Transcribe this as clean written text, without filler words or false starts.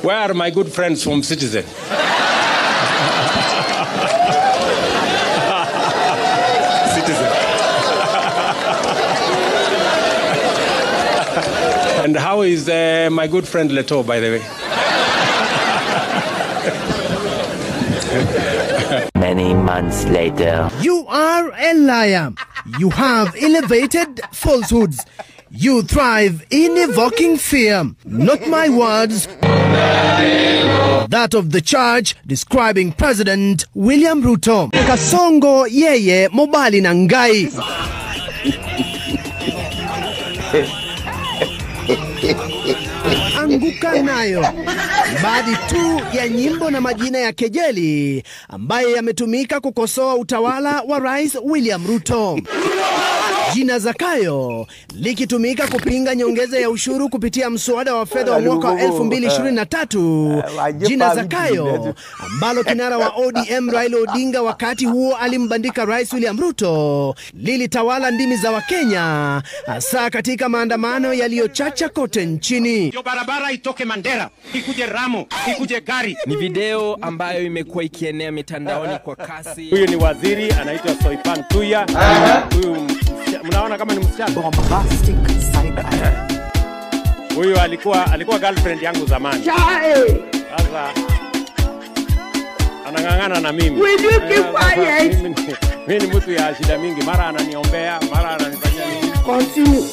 Where are my good friends from Citizen? Citizen. And how is my good friend Leto, by the way? Many months later. You are a liar. You have elevated falsehoods. You thrive in evoking fear. Not my words. That of the church describing President William Ruto. Kasongo yeye mobali na ngai. Anguka nayo. Baadhi tu ya nyimbo na majina ya kejeli ambaye yametumika kukosoa utawala wa Rais William Ruto. Jina Zakayo likitumika kupinga nyongeza ya ushuru kupitia mswada wa fedha wa mwaka wa 2023. Jina Zakayo ambalo kinara wa ODM Raila Odinga wakati huo alimbandika Rais William Ruto lilitawala ndimi za Wakenya hasa katika maandamano yaliyochacha kote nchini. Yo barabara itoke Mandera, ikuje Ramo, ikuje Gari. Ni video ambayo imekuwa ikienea mitandaoni kwa kasi. Huyu ni waziri anaitwa Soipan Tuya. Huyu mnaona kama ni msichana. Bombastic side eye. Huyu alikuwa girlfriend yangu zamani. Sasa anangangana na mimi. Will you keep quiet? Mimi ni mtu ya shida mingi, mara ananiombea, mara ananifanyia nini. Continue.